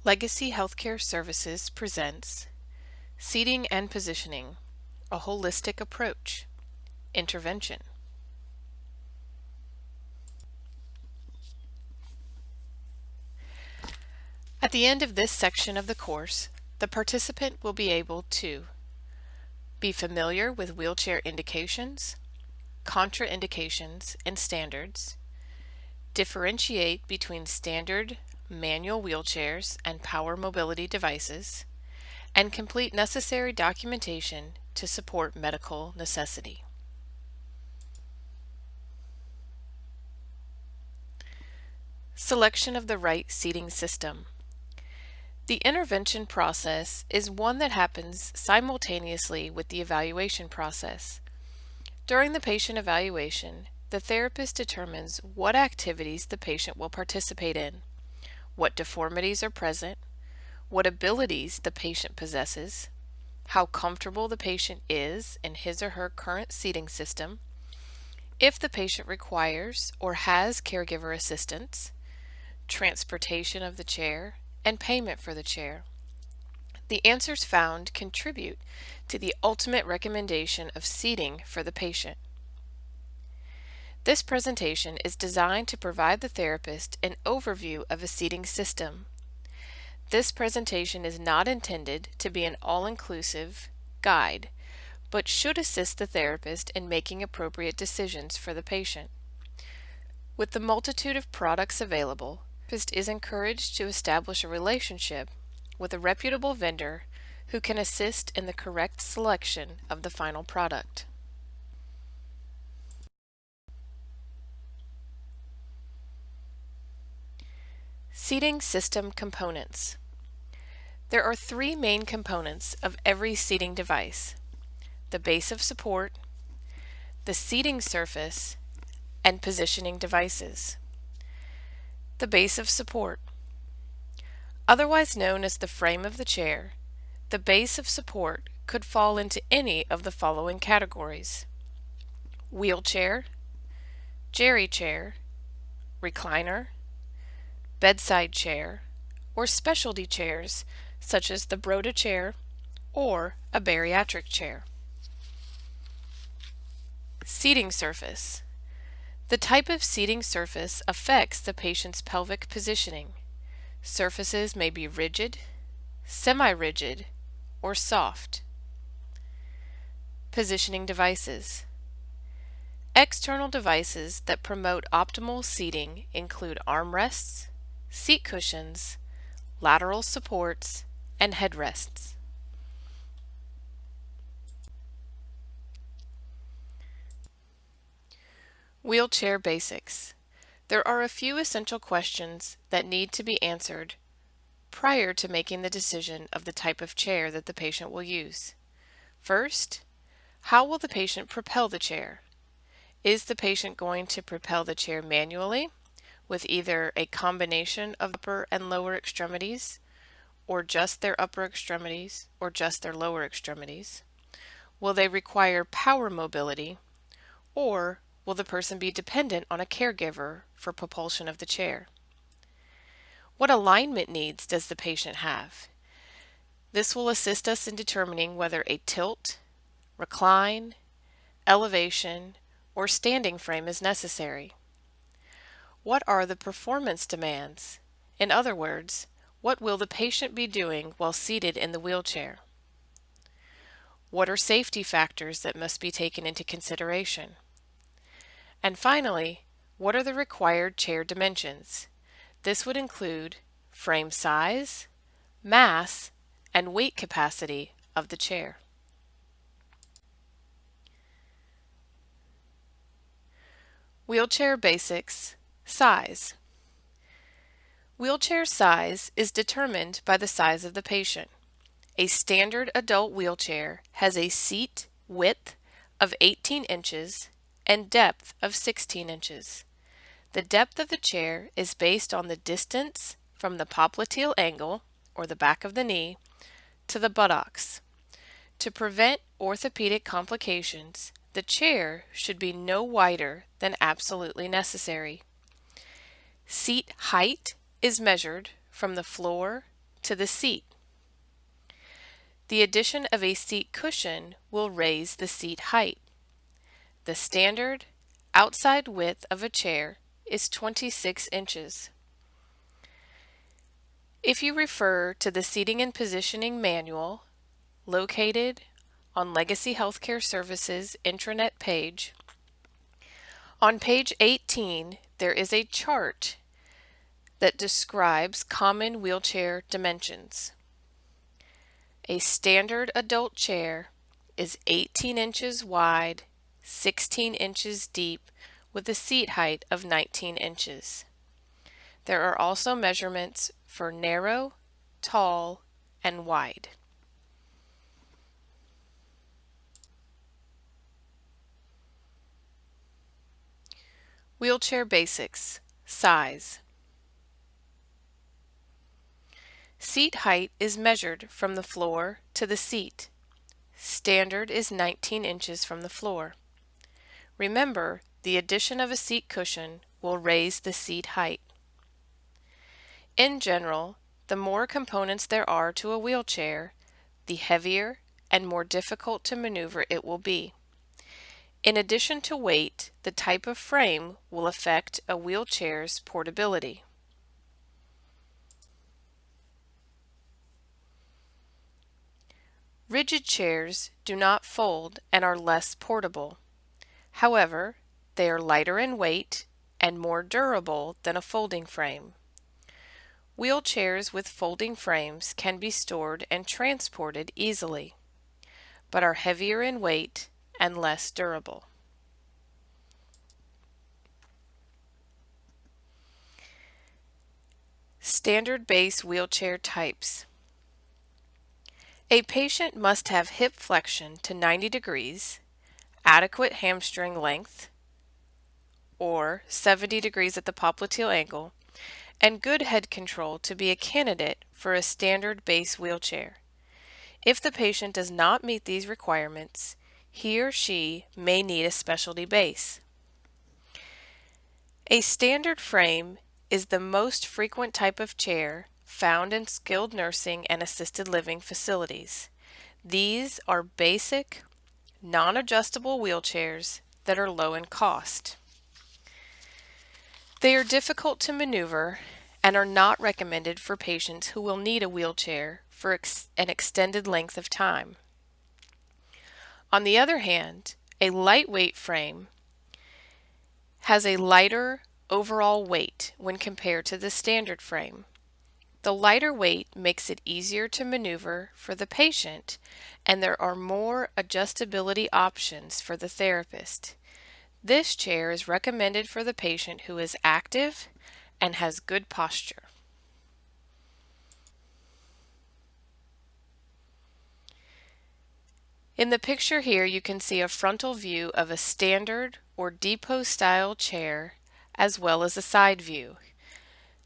Legacy Healthcare Services presents Seating and Positioning, a Holistic Approach, Intervention. At the end of this section of the course, the participant will be able to be familiar with wheelchair indications, contraindications, and standards, differentiate between standard manual wheelchairs and power mobility devices, and complete necessary documentation to support medical necessity. Selection of the right seating system. The intervention process is one that happens simultaneously with the evaluation process. During the patient evaluation, the therapist determines what activities the patient will participate in, what deformities are present, what abilities the patient possesses, how comfortable the patient is in his or her current seating system, if the patient requires or has caregiver assistance, transportation of the chair, and payment for the chair. The answers found contribute to the ultimate recommendation of seating for the patient. This presentation is designed to provide the therapist an overview of a seating system. This presentation is not intended to be an all-inclusive guide, but should assist the therapist in making appropriate decisions for the patient. With the multitude of products available, the therapist is encouraged to establish a relationship with a reputable vendor who can assist in the correct selection of the final product. Seating system components. There are three main components of every seating device: the base of support, the seating surface, and positioning devices. The base of support. Otherwise known as the frame of the chair, the base of support could fall into any of the following categories: wheelchair, jerry chair, recliner, bedside chair, or specialty chairs such as the Broda chair or a bariatric chair. Seating surface. The type of seating surface affects the patient's pelvic positioning. Surfaces may be rigid, semi-rigid, or soft. Positioning devices. External devices that promote optimal seating include armrests, seat cushions, lateral supports, and headrests. Wheelchair basics. There are a few essential questions that need to be answered prior to making the decision of the type of chair that the patient will use. First, how will the patient propel the chair? Is the patient going to propel the chair manually with either a combination of upper and lower extremities, or just their upper extremities, or just their lower extremities? Will they require power mobility, or will the person be dependent on a caregiver for propulsion of the chair? What alignment needs does the patient have? This will assist us in determining whether a tilt, recline, elevation, or standing frame is necessary. What are the performance demands? In other words, what will the patient be doing while seated in the wheelchair? What are safety factors that must be taken into consideration? And finally, what are the required chair dimensions? This would include frame size, mass, and weight capacity of the chair. Wheelchair basics. Size. Wheelchair size is determined by the size of the patient. A standard adult wheelchair has a seat width of 18 inches and depth of 16 inches. The depth of the chair is based on the distance from the popliteal angle, or the back of the knee, to the buttocks. To prevent orthopedic complications, the chair should be no wider than absolutely necessary. Seat height is measured from the floor to the seat. The addition of a seat cushion will raise the seat height. The standard outside width of a chair is 26 inches. If you refer to the Seating and Positioning Manual located on Legacy Healthcare Services intranet page, on page 18 there is a chart that describes common wheelchair dimensions. A standard adult chair is 18 inches wide, 16 inches deep, with a seat height of 19 inches. There are also measurements for narrow, tall, and wide. Wheelchair basics. Size. Seat height is measured from the floor to the seat. Standard is 19 inches from the floor. Remember, the addition of a seat cushion will raise the seat height. In general, the more components there are to a wheelchair, the heavier and more difficult to maneuver it will be. In addition to weight, the type of frame will affect a wheelchair's portability. Rigid chairs do not fold and are less portable. However, they are lighter in weight and more durable than a folding frame. Wheelchairs with folding frames can be stored and transported easily, but are heavier in weight and less durable. Standard base wheelchair types. A patient must have hip flexion to 90 degrees, adequate hamstring length, or 70 degrees at the popliteal angle, and good head control to be a candidate for a standard base wheelchair. If the patient does not meet these requirements, he or she may need a specialty base. A standard frame is the most frequent type of chair found in skilled nursing and assisted living facilities. These are basic, non-adjustable wheelchairs that are low in cost. They are difficult to maneuver and are not recommended for patients who will need a wheelchair for an extended length of time. On the other hand, a lightweight frame has a lighter overall weight when compared to the standard frame. The lighter weight makes it easier to maneuver for the patient, and there are more adjustability options for the therapist. This chair is recommended for the patient who is active and has good posture. In the picture here you can see a frontal view of a standard or depot style chair as well as a side view.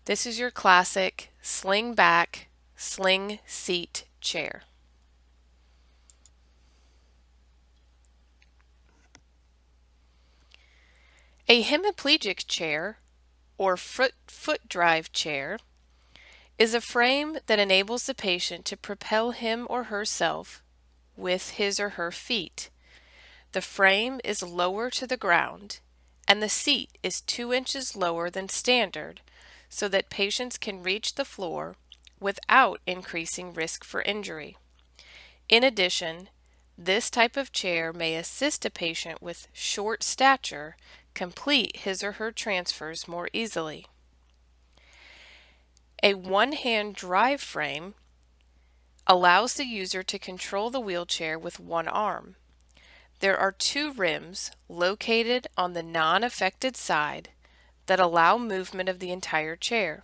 This is your classic sling back, sling seat chair. A hemiplegic chair or foot drive chair is a frame that enables the patient to propel him or herself with his or her feet. The frame is lower to the ground and the seat is 2 inches lower than standard so that patients can reach the floor without increasing risk for injury. In addition, this type of chair may assist a patient with short stature complete his or her transfers more easily. A one-hand drive frame allows the user to control the wheelchair with one arm. There are two rims located on the non-affected side that allow movement of the entire chair.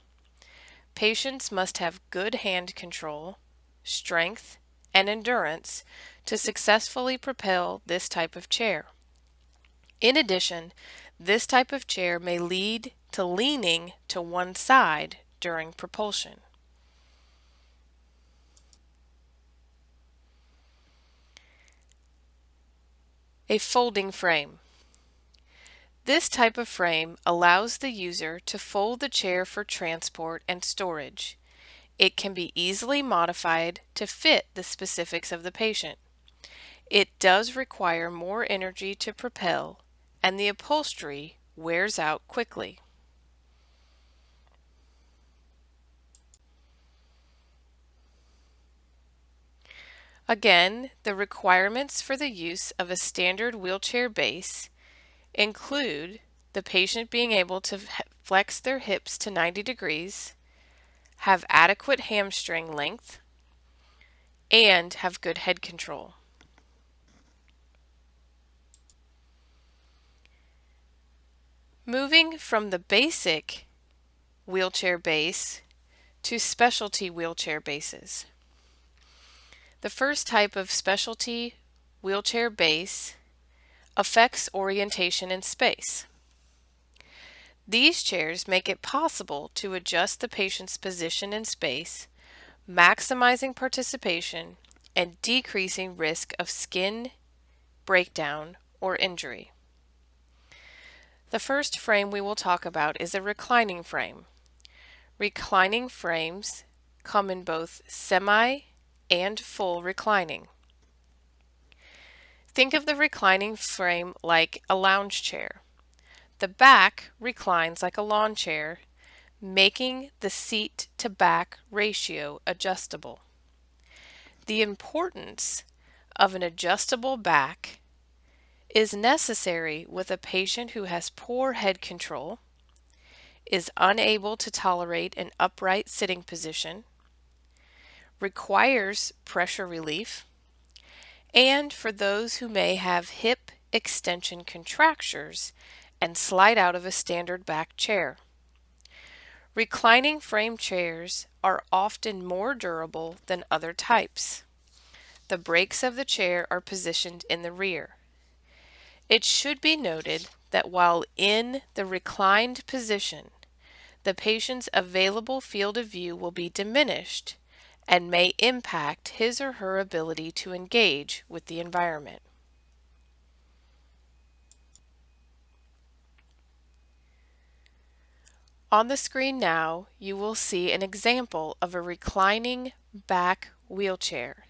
Patients must have good hand control, strength, and endurance to successfully propel this type of chair. In addition, this type of chair may lead to leaning to one side during propulsion. A folding frame. This type of frame allows the user to fold the chair for transport and storage. It can be easily modified to fit the specifics of the patient. It does require more energy to propel, and the upholstery wears out quickly. Again, the requirements for the use of a standard wheelchair base include the patient being able to flex their hips to 90 degrees, have adequate hamstring length, and have good head control. Moving from the basic wheelchair base to specialty wheelchair bases. The first type of specialty wheelchair base affects orientation in space. These chairs make it possible to adjust the patient's position in space, maximizing participation and decreasing risk of skin breakdown or injury. The first frame we will talk about is a reclining frame. Reclining frames come in both semi and full reclining. Think of the reclining frame like a lounge chair. The back reclines like a lawn chair, making the seat to back ratio adjustable. The importance of an adjustable back is necessary with a patient who has poor head control, is unable to tolerate an upright sitting position, requires pressure relief, and for those who may have hip extension contractures and slide out of a standard back chair. Reclining frame chairs are often more durable than other types. The brakes of the chair are positioned in the rear. It should be noted that while in the reclined position, the patient's available field of view will be diminished and may impact his or her ability to engage with the environment. On the screen now, you will see an example of a reclining back wheelchair.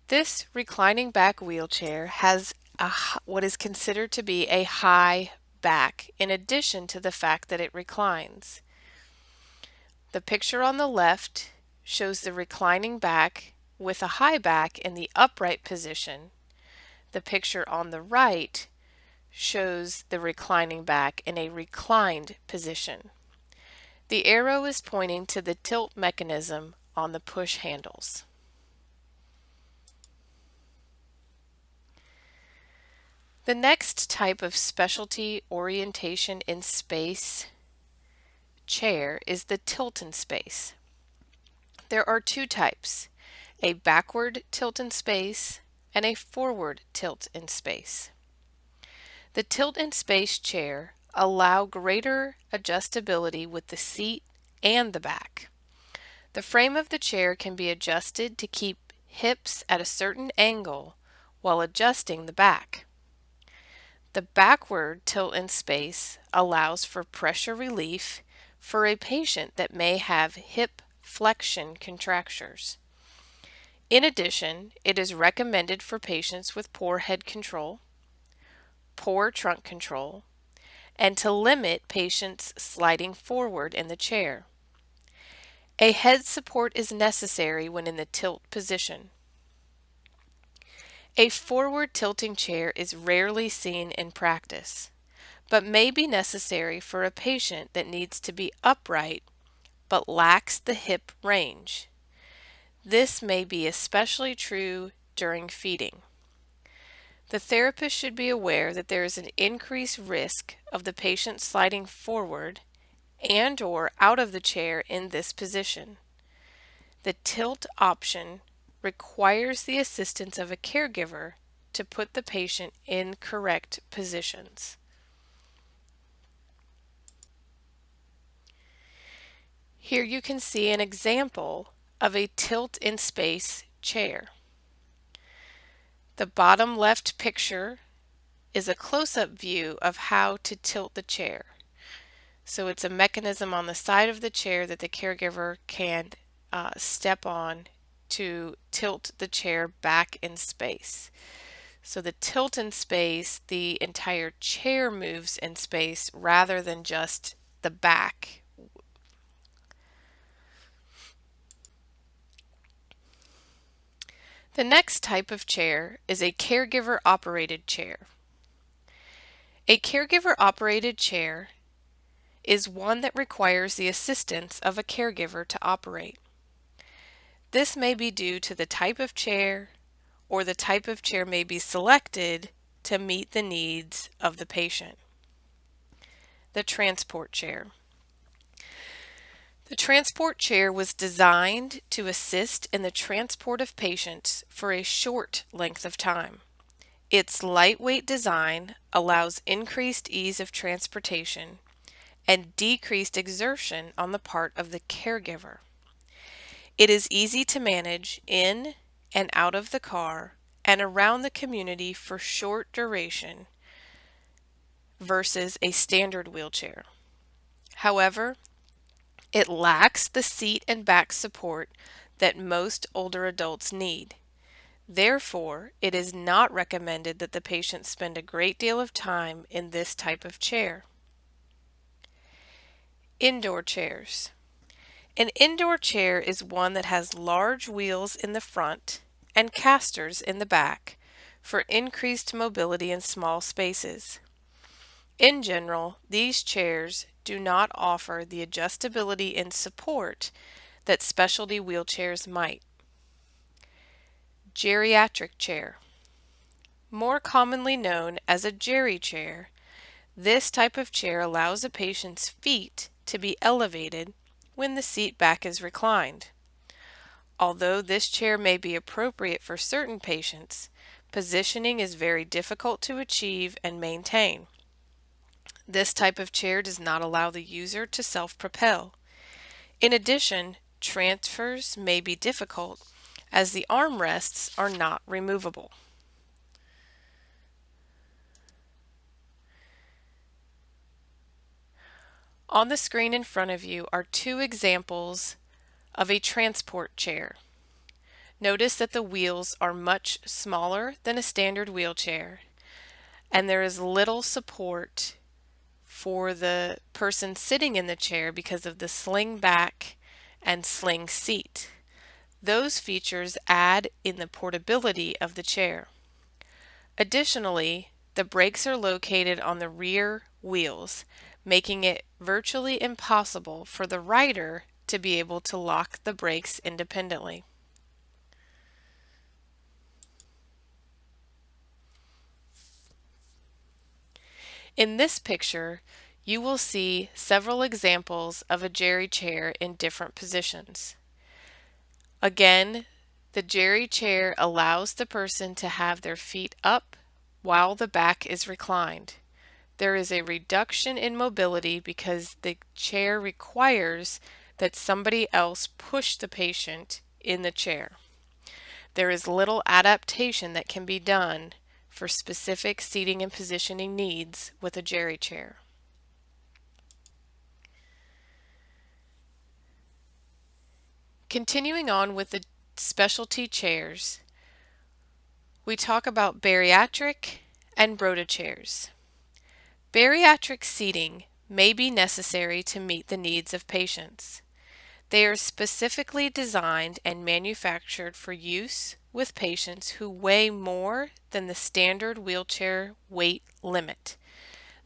This reclining back wheelchair has what is considered to be a high back, in addition to the fact that it reclines. The picture on the left shows the reclining back with a high back in the upright position. The picture on the right shows the reclining back in a reclined position. The arrow is pointing to the tilt mechanism on the push handles. The next type of specialty orientation in space chair is the tilt in space. There are two types, a backward tilt in space and a forward tilt in space. The tilt in space chair allow greater adjustability with the seat and the back. The frame of the chair can be adjusted to keep hips at a certain angle while adjusting the back. The backward tilt in space allows for pressure relief for a patient that may have hip flexion contractures. In addition, it is recommended for patients with poor head control, poor trunk control, and to limit patients sliding forward in the chair. A head support is necessary when in the tilt position. A forward tilting chair is rarely seen in practice, but may be necessary for a patient that needs to be upright but lacks the hip range. This may be especially true during feeding. The therapist should be aware that there is an increased risk of the patient sliding forward and/or out of the chair in this position. The tilt option requires the assistance of a caregiver to put the patient in correct positions. Here you can see an example of a tilt in space chair. The bottom left picture is a close-up view of how to tilt the chair. So it's a mechanism on the side of the chair that the caregiver can step on to tilt the chair back in space. So the tilt in space, the entire chair moves in space rather than just the back. The next type of chair is a caregiver-operated chair. A caregiver-operated chair is one that requires the assistance of a caregiver to operate. This may be due to the type of chair, or the type of chair may be selected to meet the needs of the patient. The transport chair. The transport chair was designed to assist in the transport of patients for a short length of time. Its lightweight design allows increased ease of transportation and decreased exertion on the part of the caregiver. It is easy to manage in and out of the car and around the community for short duration versus a standard wheelchair. However, it lacks the seat and back support that most older adults need. Therefore, it is not recommended that the patient spend a great deal of time in this type of chair. Indoor chairs. An indoor chair is one that has large wheels in the front and casters in the back for increased mobility in small spaces. In general, these chairs do not offer the adjustability and support that specialty wheelchairs might. Geriatric chair. More commonly known as a geri chair, this type of chair allows a patient's feet to be elevated when the seat back is reclined. Although this chair may be appropriate for certain patients, positioning is very difficult to achieve and maintain. This type of chair does not allow the user to self-propel. In addition, transfers may be difficult as the armrests are not removable. On the screen in front of you are two examples of a transport chair. Notice that the wheels are much smaller than a standard wheelchair, and there is little support for the person sitting in the chair because of the sling back and sling seat. Those features add in the portability of the chair. Additionally, the brakes are located on the rear wheels, making it virtually impossible for the rider to be able to lock the brakes independently. In this picture, you will see several examples of a geri chair in different positions. Again, the geri chair allows the person to have their feet up while the back is reclined. There is a reduction in mobility because the chair requires that somebody else push the patient in the chair. There is little adaptation that can be done for specific seating and positioning needs with a geri chair. Continuing on with the specialty chairs, we talk about bariatric and Broda chairs. Bariatric seating may be necessary to meet the needs of patients. They are specifically designed and manufactured for use with patients who weigh more than the standard wheelchair weight limit.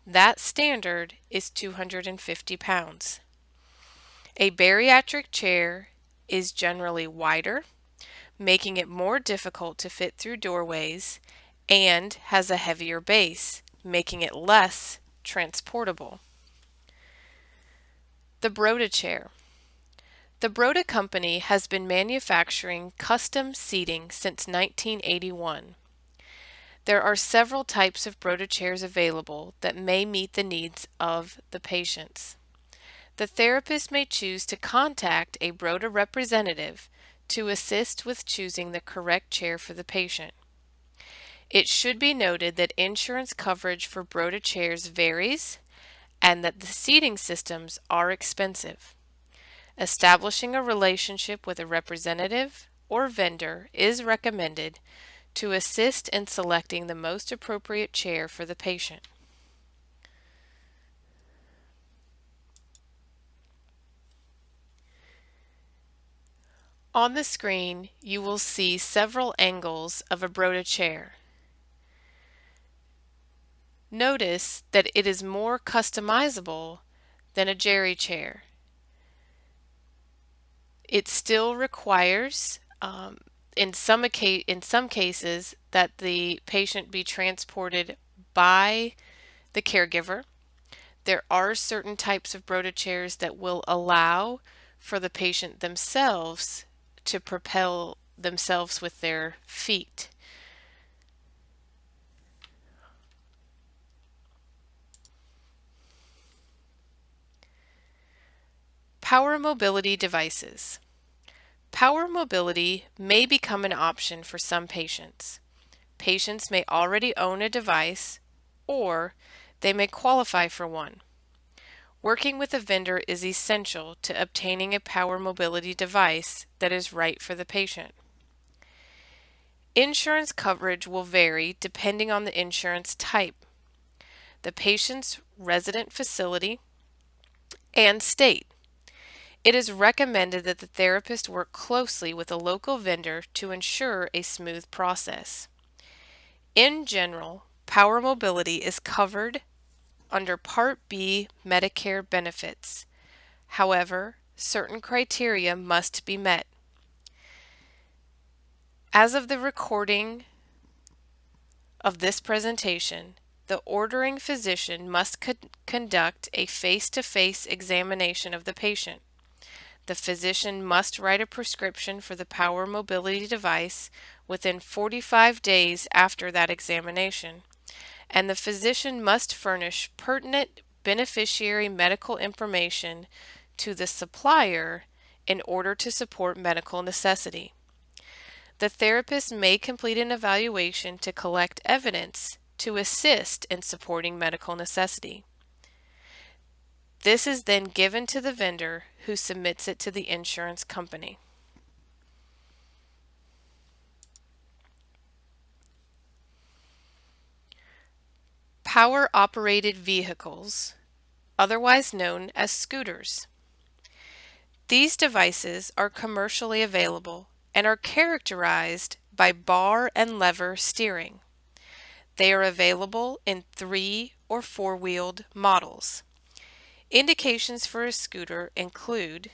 That standard is 250 pounds. A bariatric chair is generally wider, making it more difficult to fit through doorways, and has a heavier base, making it less transportable. The Broda chair. The Broda company has been manufacturing custom seating since 1981. There are several types of Broda chairs available that may meet the needs of the patients. The therapist may choose to contact a Broda representative to assist with choosing the correct chair for the patient. It should be noted that insurance coverage for Broda chairs varies and that the seating systems are expensive. Establishing a relationship with a representative or vendor is recommended to assist in selecting the most appropriate chair for the patient. On the screen, you will see several angles of a Broda chair. Notice that it is more customizable than a Jerry chair. It still requires, in some cases, that the patient be transported by the caregiver. There are certain types of Broda chairs that will allow for the patient themselves to propel themselves with their feet. Power mobility devices. Power mobility may become an option for some patients. Patients may already own a device, or they may qualify for one. Working with a vendor is essential to obtaining a power mobility device that is right for the patient. Insurance coverage will vary depending on the insurance type, the patient's resident facility, and state. It is recommended that the therapist work closely with a local vendor to ensure a smooth process. In general, power mobility is covered under Part B Medicare benefits. However, certain criteria must be met. As of the recording of this presentation, the ordering physician must conduct a face-to-face examination of the patient. The physician must write a prescription for the power mobility device within 45 days after that examination, and the physician must furnish pertinent beneficiary medical information to the supplier in order to support medical necessity. The therapist may complete an evaluation to collect evidence to assist in supporting medical necessity. This is then given to the vendor who submits it to the insurance company. Power-operated vehicles, otherwise known as scooters. These devices are commercially available and are characterized by bar and lever steering. They are available in 3- or 4-wheeled models. Indications for a scooter include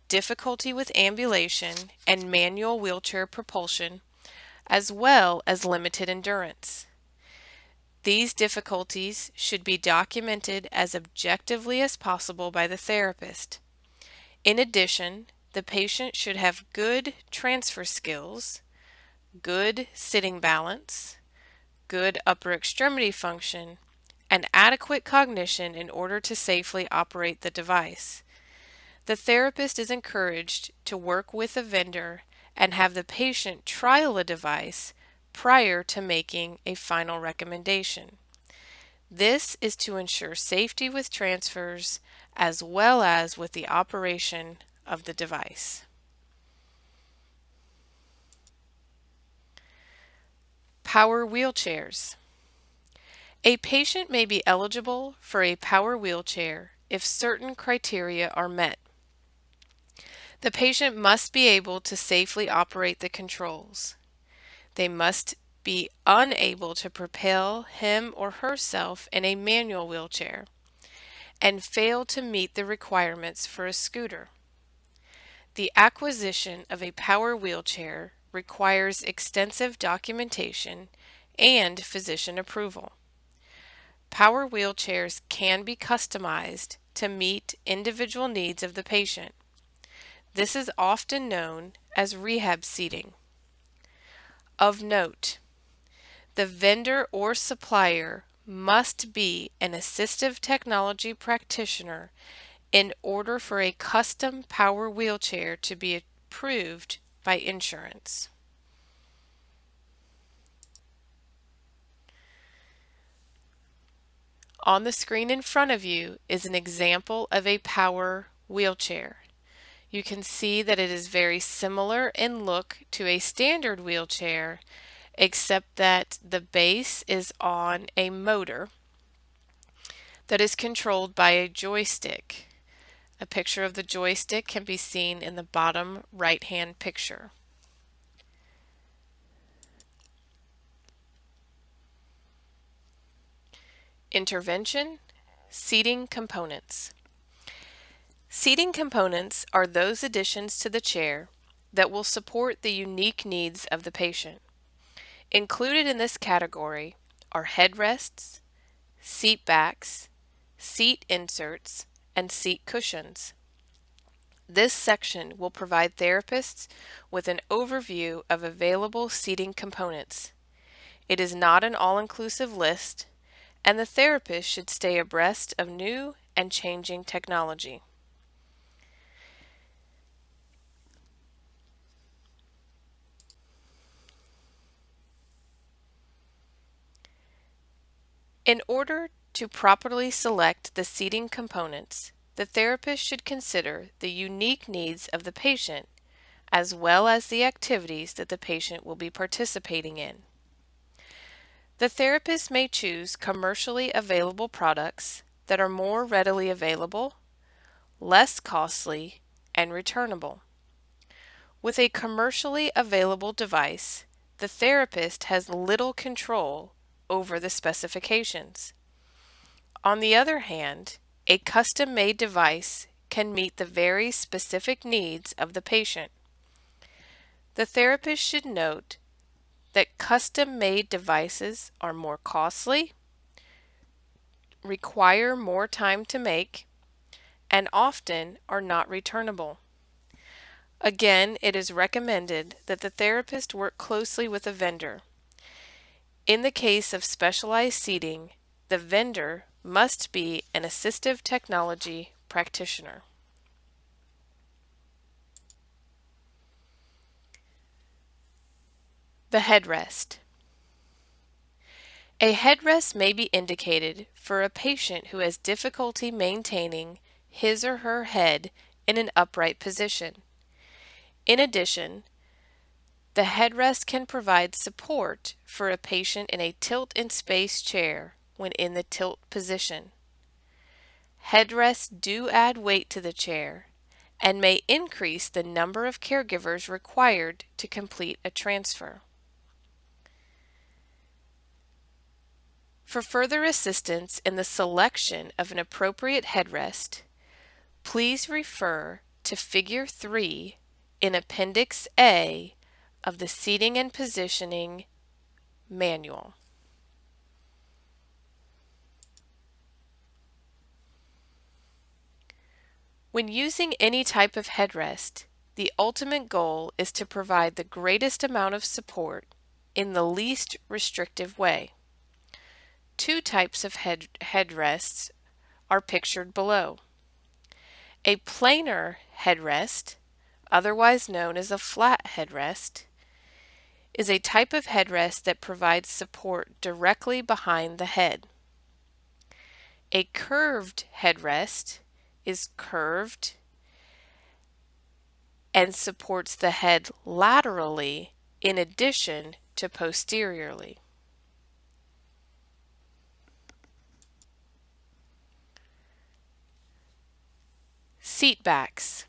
difficulty with ambulation and manual wheelchair propulsion, as well as limited endurance. These difficulties should be documented as objectively as possible by the therapist. In addition, the patient should have good transfer skills, good sitting balance, good upper extremity function, and adequate cognition in order to safely operate the device. The therapist is encouraged to work with a vendor and have the patient trial a device prior to making a final recommendation. This is to ensure safety with transfers as well as with the operation of the device. Power wheelchairs. A patient may be eligible for a power wheelchair if certain criteria are met. The patient must be able to safely operate the controls. They must be unable to propel him or herself in a manual wheelchair and fail to meet the requirements for a scooter. The acquisition of a power wheelchair requires extensive documentation and physician approval. Power wheelchairs can be customized to meet individual needs of the patient. This is often known as rehab seating. Of note, the vendor or supplier must be an assistive technology practitioner in order for a custom power wheelchair to be approved by insurance. On the screen in front of you is an example of a power wheelchair. You can see that it is very similar in look to a standard wheelchair, except that the base is on a motor that is controlled by a joystick. A picture of the joystick can be seen in the bottom right-hand picture. Intervention, seating components. Seating components are those additions to the chair that will support the unique needs of the patient. Included in this category are headrests, seat backs, seat inserts, and seat cushions. This section will provide therapists with an overview of available seating components. It is not an all-inclusive list, and the therapist should stay abreast of new and changing technology. In order to properly select the seating components, the therapist should consider the unique needs of the patient as well as the activities that the patient will be participating in. The therapist may choose commercially available products that are more readily available, less costly, and returnable. With a commercially available device, the therapist has little control over the specifications. On the other hand, a custom-made device can meet the very specific needs of the patient. The therapist should note that custom-made devices are more costly, require more time to make, and often are not returnable. Again, it is recommended that the therapist work closely with a vendor. In the case of specialized seating, the vendor must be an assistive technology practitioner. The headrest. A headrest may be indicated for a patient who has difficulty maintaining his or her head in an upright position. In addition, the headrest can provide support for a patient in a tilt-in-space chair when in the tilt position. Headrests do add weight to the chair and may increase the number of caregivers required to complete a transfer. For further assistance in the selection of an appropriate headrest, please refer to Figure 3 in Appendix A of the Seating and Positioning Manual. When using any type of headrest, the ultimate goal is to provide the greatest amount of support in the least restrictive way. Two types of headrests are pictured below. A planar headrest, otherwise known as a flat headrest, is a type of headrest that provides support directly behind the head. A curved headrest is curved and supports the head laterally in addition to posteriorly. Seat backs.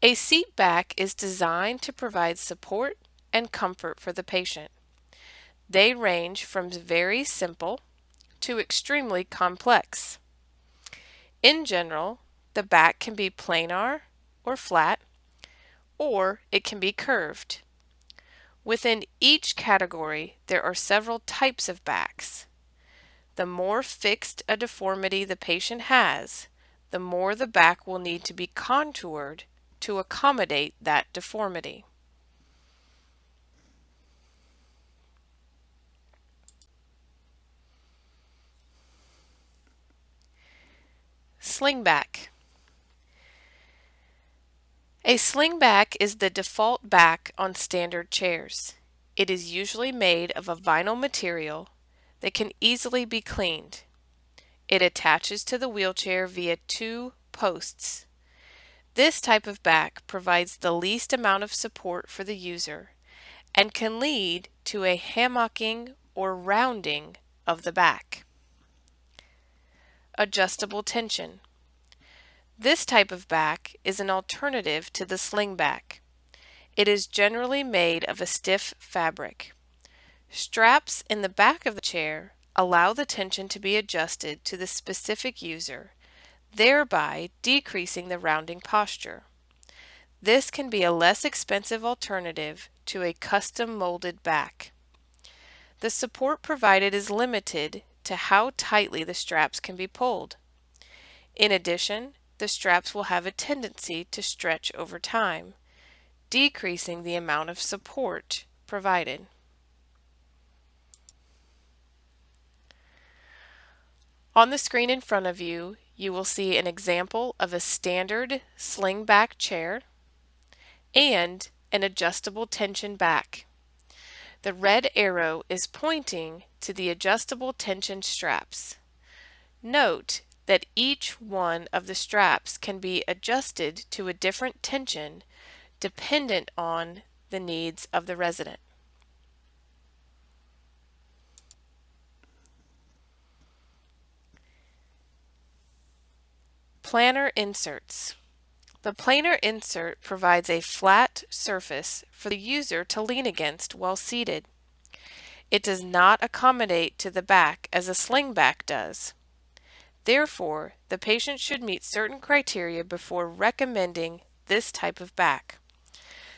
A seat back is designed to provide support and comfort for the patient. They range from very simple to extremely complex. In general, the back can be planar or flat, or it can be curved. Within each category, there are several types of backs. The more fixed a deformity the patient has, the more the back will need to be contoured to accommodate that deformity. Slingback. A slingback is the default back on standard chairs. It is usually made of a vinyl material that can easily be cleaned. It attaches to the wheelchair via two posts. This type of back provides the least amount of support for the user and can lead to a hammocking or rounding of the back. Adjustable tension. This type of back is an alternative to the sling back. It is generally made of a stiff fabric. Straps in the back of the chair allow the tension to be adjusted to the specific user, thereby decreasing the rounding posture. This can be a less expensive alternative to a custom molded back. The support provided is limited to how tightly the straps can be pulled. In addition, the straps will have a tendency to stretch over time, decreasing the amount of support provided. On the screen in front of you, you will see an example of a standard sling back chair and an adjustable tension back. The red arrow is pointing to the adjustable tension straps. Note that each one of the straps can be adjusted to a different tension dependent on the needs of the resident. Planar inserts. The planar insert provides a flat surface for the user to lean against while seated. It does not accommodate to the back as a sling back does. Therefore, the patient should meet certain criteria before recommending this type of back.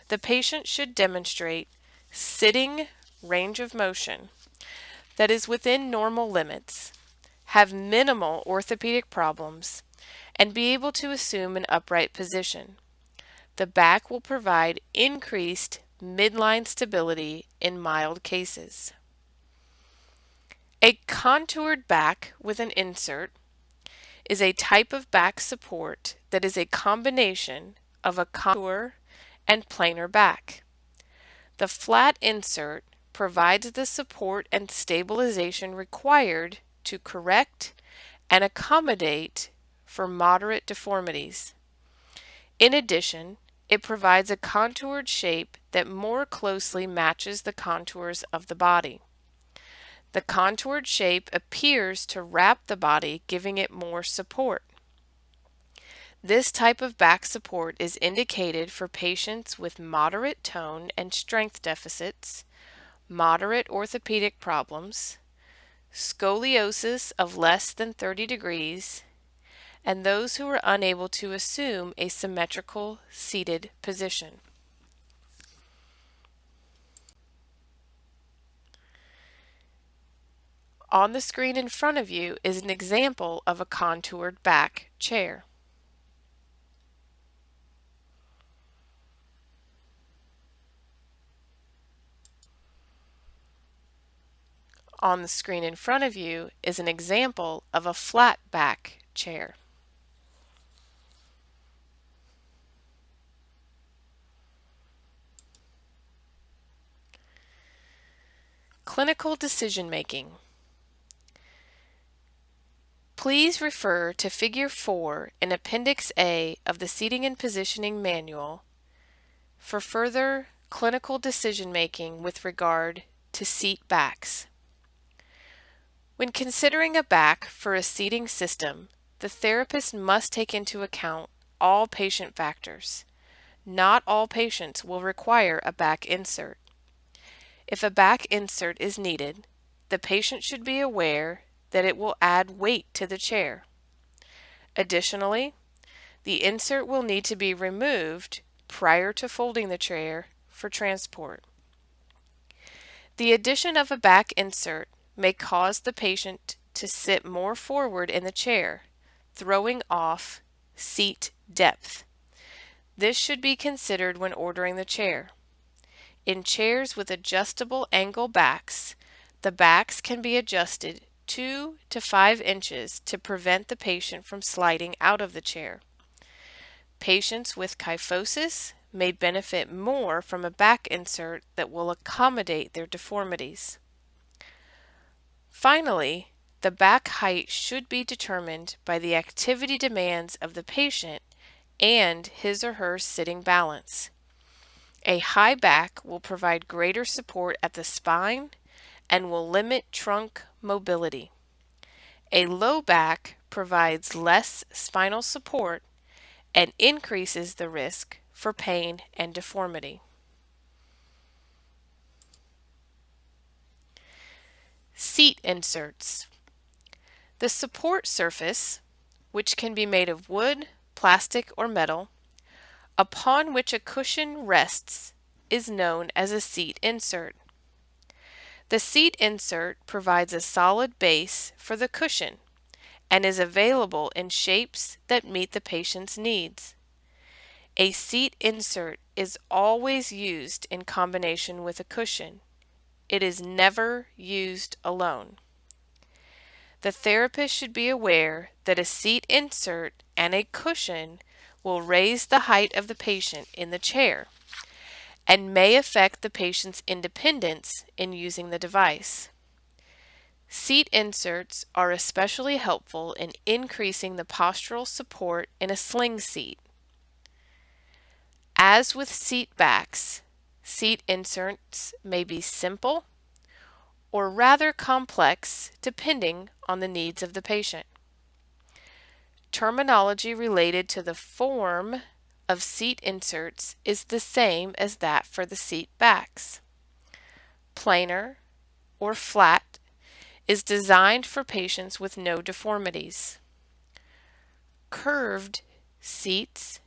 The patient should demonstrate sitting range of motion that is within normal limits, have minimal orthopedic problems, and be able to assume an upright position. The back will provide increased midline stability in mild cases. A contoured back with an insert is a type of back support that is a combination of a contour and planar back. The flat insert provides the support and stabilization required to correct and accommodate for moderate deformities. In addition, it provides a contoured shape that more closely matches the contours of the body. The contoured shape appears to wrap the body, giving it more support. This type of back support is indicated for patients with moderate tone and strength deficits, moderate orthopedic problems, scoliosis of less than 30 degrees, and those who are unable to assume a symmetrical seated position. On the screen in front of you is an example of a contoured back chair. On the screen in front of you is an example of a flat back chair. Clinical decision making. Please refer to Figure 4 in Appendix A of the Seating and Positioning Manual for further clinical decision making with regard to seat backs. When considering a back for a seating system, the therapist must take into account all patient factors. Not all patients will require a back insert. If a back insert is needed, the patient should be aware that it will add weight to the chair. Additionally, the insert will need to be removed prior to folding the chair for transport. The addition of a back insert may cause the patient to sit more forward in the chair, throwing off seat depth. This should be considered when ordering the chair. In chairs with adjustable angle backs, the backs can be adjusted 2 to 5 inches to prevent the patient from sliding out of the chair. Patients with kyphosis may benefit more from a back insert that will accommodate their deformities. Finally, the back height should be determined by the activity demands of the patient and his or her sitting balance. A high back will provide greater support at the spine and will limit trunk mobility. A low back provides less spinal support and increases the risk for pain and deformity. Seat inserts. The support surface, which can be made of wood, plastic, or metal, upon which a cushion rests, is known as a seat insert. The seat insert provides a solid base for the cushion and is available in shapes that meet the patient's needs. A seat insert is always used in combination with a cushion. It is never used alone. The therapist should be aware that a seat insert and a cushion will raise the height of the patient in the chair and may affect the patient's independence in using the device. Seat inserts are especially helpful in increasing the postural support in a sling seat. As with seat backs, seat inserts may be simple or rather complex depending on the needs of the patient. Terminology related to the form of seat inserts is the same as that for the seat backs. Planar or flat is designed for patients with no deformities. Curved seats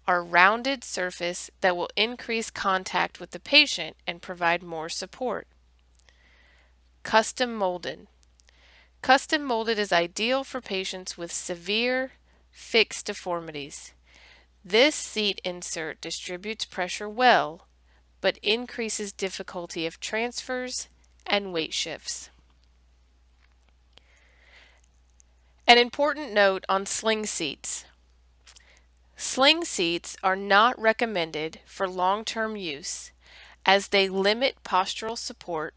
are rounded surface that will increase contact with the patient and provide more support. Custom molded. Custom molded is ideal for patients with severe fixed deformities. This seat insert distributes pressure well, but increases difficulty of transfers and weight shifts. An important note on sling seats. Sling seats are not recommended for long-term use as they limit postural support,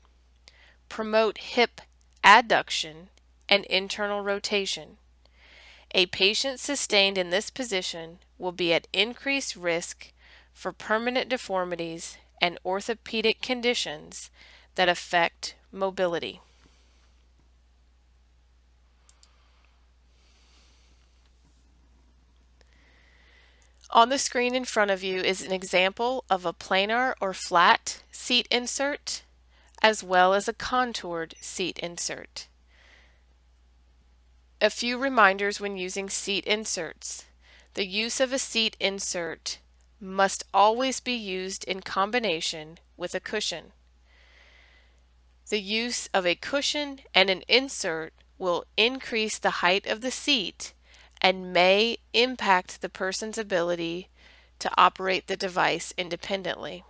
promote hip adduction, and internal rotation. A patient sustained in this position will be at increased risk for permanent deformities and orthopedic conditions that affect mobility. On the screen in front of you is an example of a planar or flat seat insert, as well as a contoured seat insert. A few reminders when using seat inserts. The use of a seat insert must always be used in combination with a cushion. The use of a cushion and an insert will increase the height of the seat and may impact the person's ability to operate the device independently.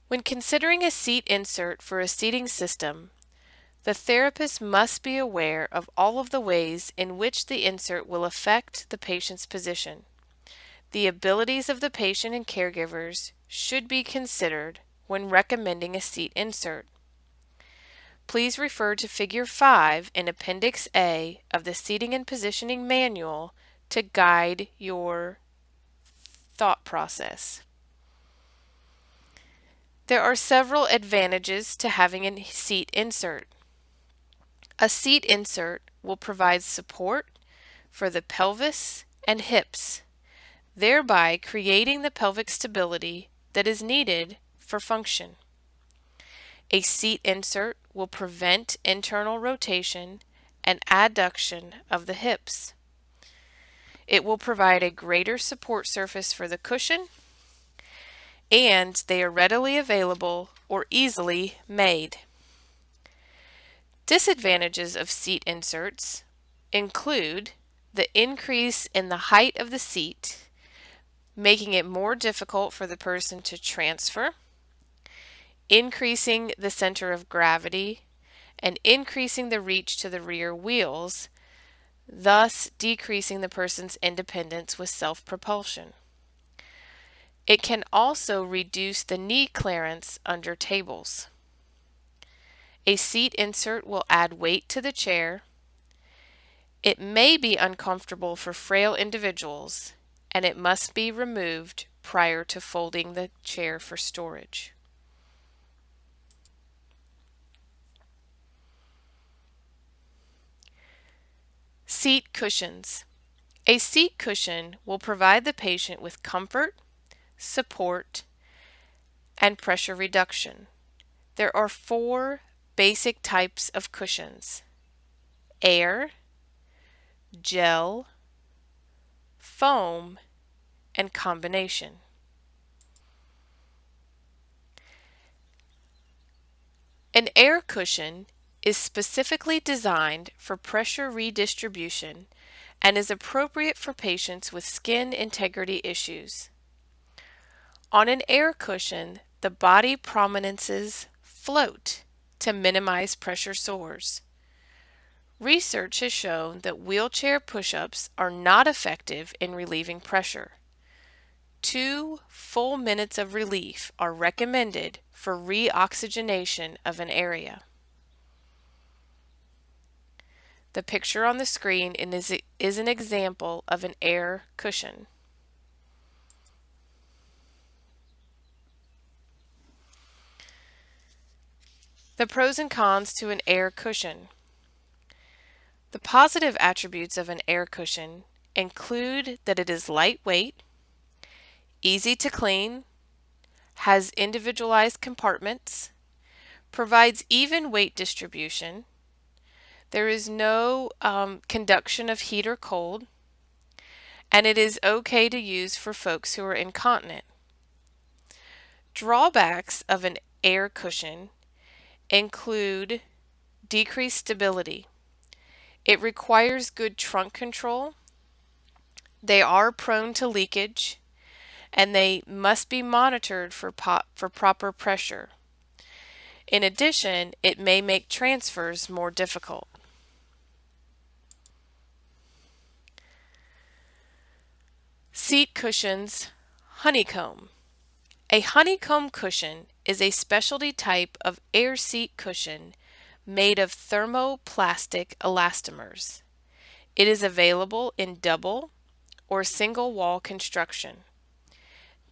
When considering a seat insert for a seating system, the therapist must be aware of all of the ways in which the insert will affect the patient's position. The abilities of the patient and caregivers should be considered when recommending a seat insert. Please refer to Figure 5 in Appendix A of the Seating and Positioning Manual to guide your thought process. There are several advantages to having a seat insert. A seat insert will provide support for the pelvis and hips, thereby creating the pelvic stability that is needed for function. A seat insert will prevent internal rotation and adduction of the hips. It will provide a greater support surface for the cushion, and they are readily available or easily made. Disadvantages of seat inserts include the increase in the height of the seat, making it more difficult for the person to transfer, increasing the center of gravity, and increasing the reach to the rear wheels, thus decreasing the person's independence with self-propulsion. It can also reduce the knee clearance under tables. A seat insert will add weight to the chair. It may be uncomfortable for frail individuals, and it must be removed prior to folding the chair for storage. Seat cushions. A seat cushion will provide the patient with comfort, support, and pressure reduction. There are 4 basic types of cushions: air, gel, foam, and combination. An air cushion is specifically designed for pressure redistribution and is appropriate for patients with skin integrity issues. On an air cushion, the body prominences float to minimize pressure sores. Research has shown that wheelchair push-ups are not effective in relieving pressure. 2 full minutes of relief are recommended for reoxygenation of an area. The picture on the screen is an example of an air cushion. The pros and cons to an air cushion. The positive attributes of an air cushion include that it is lightweight, easy to clean, has individualized compartments, provides even weight distribution, there is no conduction of heat or cold, and it is okay to use for folks who are incontinent. Drawbacks of an air cushion include decreased stability. It requires good trunk control. They are prone to leakage, and they must be monitored for proper pressure. In addition, it may make transfers more difficult. Seat cushions, honeycomb. A honeycomb cushion is a specialty type of air seat cushion made of thermoplastic elastomers. It is available in double or single wall construction.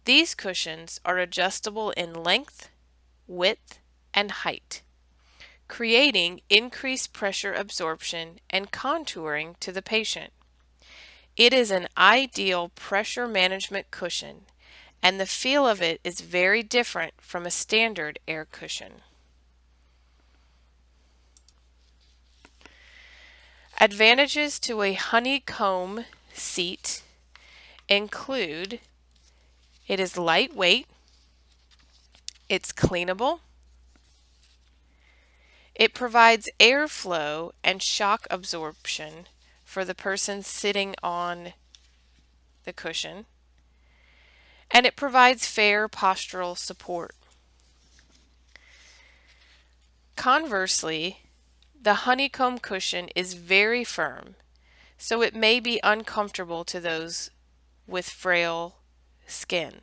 These cushions are adjustable in length, width, and height, creating increased pressure absorption and contouring to the patient. It is an ideal pressure management cushion, and the feel of it is very different from a standard air cushion. Advantages to a honeycomb seat include it is lightweight, it's cleanable, it provides airflow and shock absorption for the person sitting on the cushion, and it provides fair postural support. Conversely, the honeycomb cushion is very firm, so it may be uncomfortable to those with frail skin.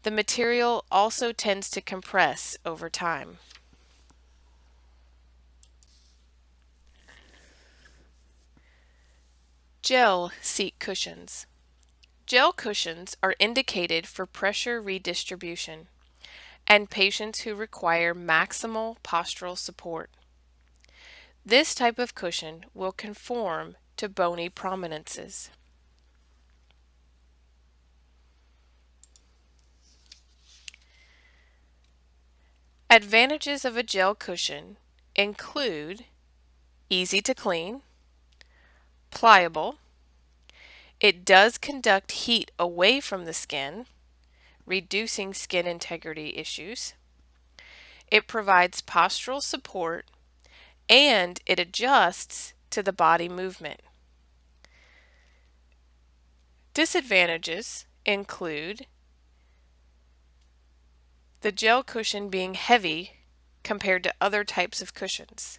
The material also tends to compress over time. Gel seat cushions. Gel cushions are indicated for pressure redistribution and patients who require maximal postural support. This type of cushion will conform to bony prominences. Advantages of a gel cushion include easy to clean, pliable, it does conduct heat away from the skin, reducing skin integrity issues. It provides postural support, and it adjusts to the body movement. Disadvantages include the gel cushion being heavy compared to other types of cushions.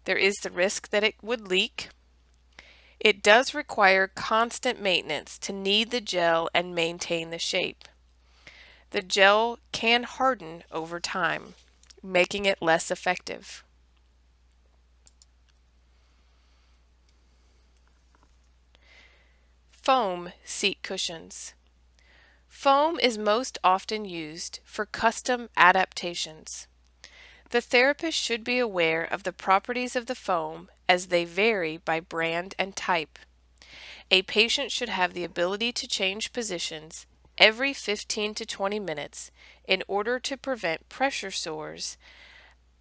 There is the risk that it would leak. It does require constant maintenance to knead the gel and maintain the shape. The gel can harden over time, making it less effective. Foam seat cushions. Foam is most often used for custom adaptations. The therapist should be aware of the properties of the foam as they vary by brand and type. A patient should have the ability to change positions every 15 to 20 minutes in order to prevent pressure sores,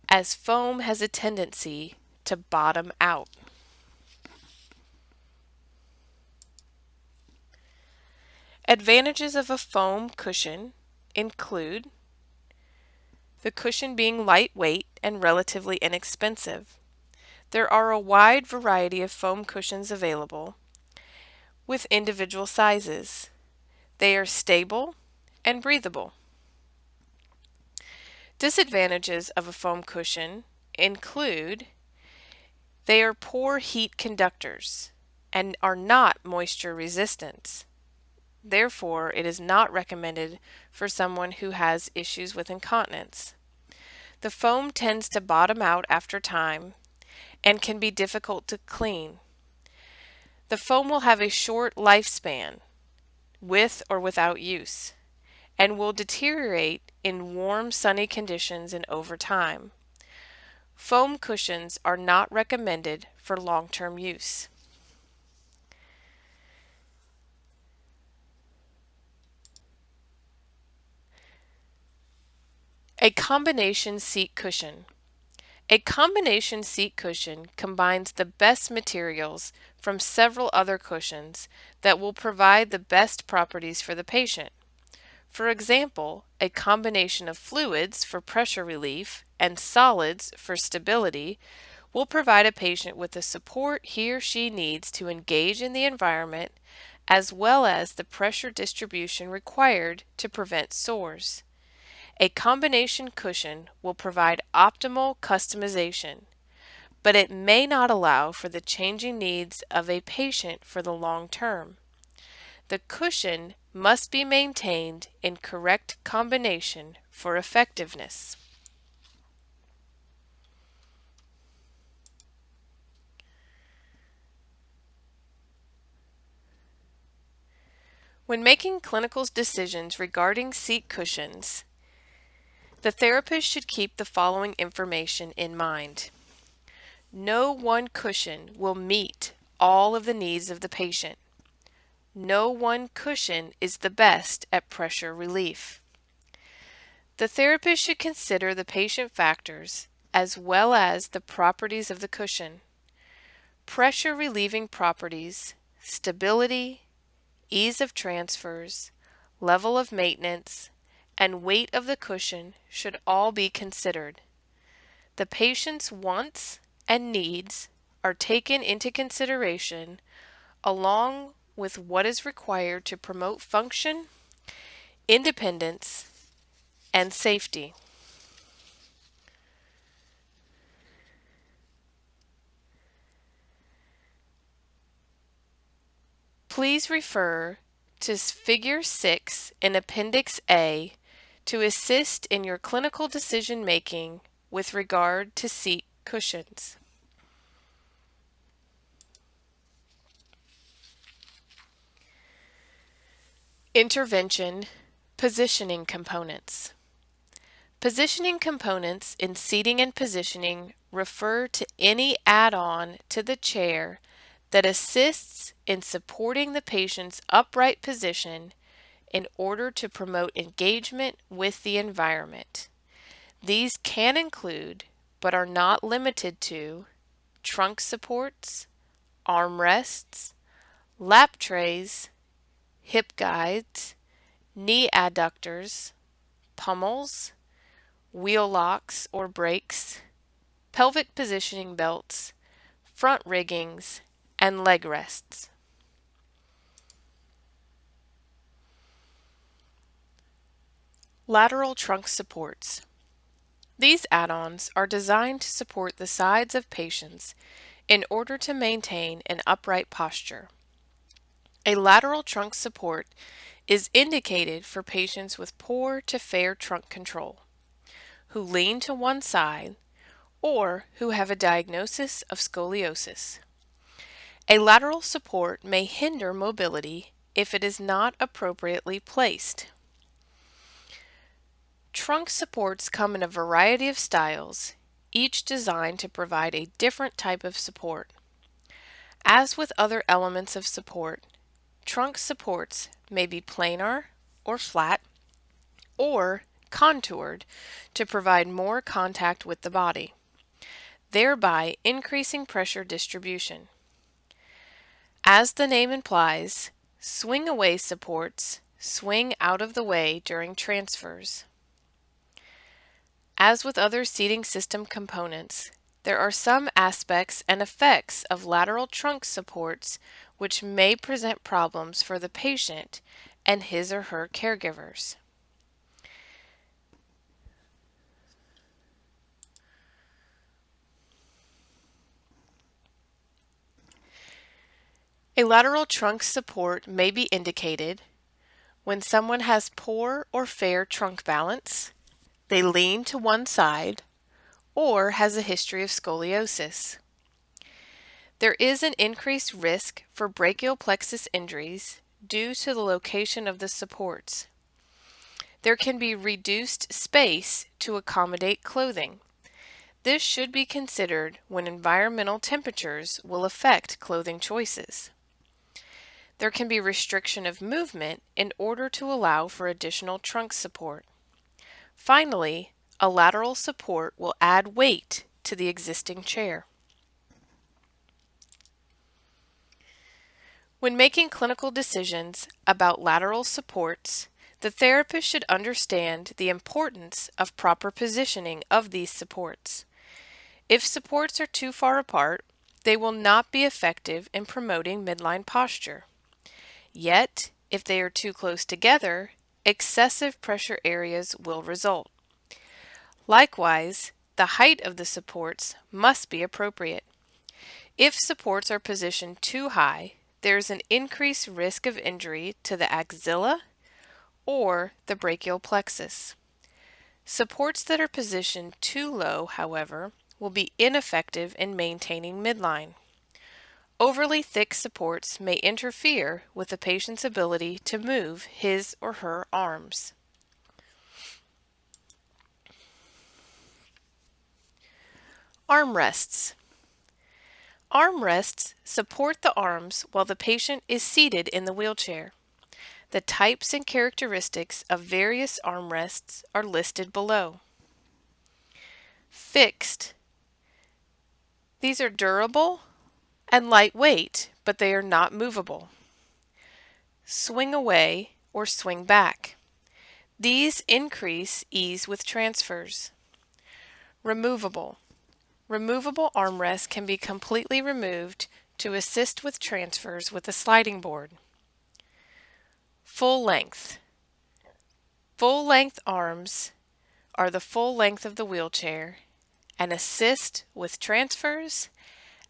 as foam has a tendency to bottom out. Advantages of a foam cushion include the cushion being lightweight and relatively inexpensive. There are a wide variety of foam cushions available with individual sizes. They are stable and breathable. Disadvantages of a foam cushion include they are poor heat conductors and are not moisture resistant. Therefore, it is not recommended for someone who has issues with incontinence. The foam tends to bottom out after time and can be difficult to clean. The foam will have a short lifespan, with or without use, and will deteriorate in warm, sunny conditions and over time. Foam cushions are not recommended for long-term use. A combination seat cushion. A combination seat cushion combines the best materials from several other cushions that will provide the best properties for the patient. For example, a combination of fluids for pressure relief and solids for stability will provide a patient with the support he or she needs to engage in the environment, as well as the pressure distribution required to prevent sores. A combination cushion will provide optimal customization, but it may not allow for the changing needs of a patient for the long term. The cushion must be maintained in correct combination for effectiveness. When making clinical decisions regarding seat cushions, the therapist should keep the following information in mind. No one cushion will meet all of the needs of the patient. No one cushion is the best at pressure relief. The therapist should consider the patient factors as well as the properties of the cushion. Pressure relieving properties, stability, ease of transfers, level of maintenance, and weight of the cushion should all be considered. The patient's wants and needs are taken into consideration along with what is required to promote function, independence, and safety. Please refer to Figure 6 in Appendix A to assist in your clinical decision making with regard to seat cushions. Intervention positioning components. Positioning components in seating and positioning refer to any add-on to the chair that assists in supporting the patient's upright position in order to promote engagement with the environment. These can include, but are not limited to, trunk supports, armrests, lap trays, hip guides, knee adductors, pummels, wheel locks or brakes, pelvic positioning belts, front riggings, and leg rests. Lateral trunk supports. These add-ons are designed to support the sides of patients in order to maintain an upright posture. A lateral trunk support is indicated for patients with poor to fair trunk control, who lean to one side, or who have a diagnosis of scoliosis. A lateral support may hinder mobility if it is not appropriately placed. Trunk supports come in a variety of styles, each designed to provide a different type of support. As with other elements of support, trunk supports may be planar or flat, or contoured to provide more contact with the body, thereby increasing pressure distribution. As the name implies, swing-away supports swing out of the way during transfers. As with other seating system components, there are some aspects and effects of lateral trunk supports which may present problems for the patient and his or her caregivers. A lateral trunk support may be indicated when someone has poor or fair trunk balance, they lean to one side, or has a history of scoliosis. There is an increased risk for brachial plexus injuries due to the location of the supports. There can be reduced space to accommodate clothing. This should be considered when environmental temperatures will affect clothing choices. There can be restriction of movement in order to allow for additional trunk support. Finally, a lateral support will add weight to the existing chair. When making clinical decisions about lateral supports, the therapist should understand the importance of proper positioning of these supports. If supports are too far apart, they will not be effective in promoting midline posture. Yet, if they are too close together, excessive pressure areas will result. Likewise, the height of the supports must be appropriate. If supports are positioned too high, there is an increased risk of injury to the axilla or the brachial plexus. Supports that are positioned too low, however, will be ineffective in maintaining midline. Overly thick supports may interfere with the patient's ability to move his or her arms. Armrests. Armrests support the arms while the patient is seated in the wheelchair. The types and characteristics of various armrests are listed below. Fixed. These are durable and lightweight, but they are not movable. Swing away or swing back. These increase ease with transfers. Removable. Removable armrests can be completely removed to assist with transfers with a sliding board. Full length. Full length arms are the full length of the wheelchair and assist with transfers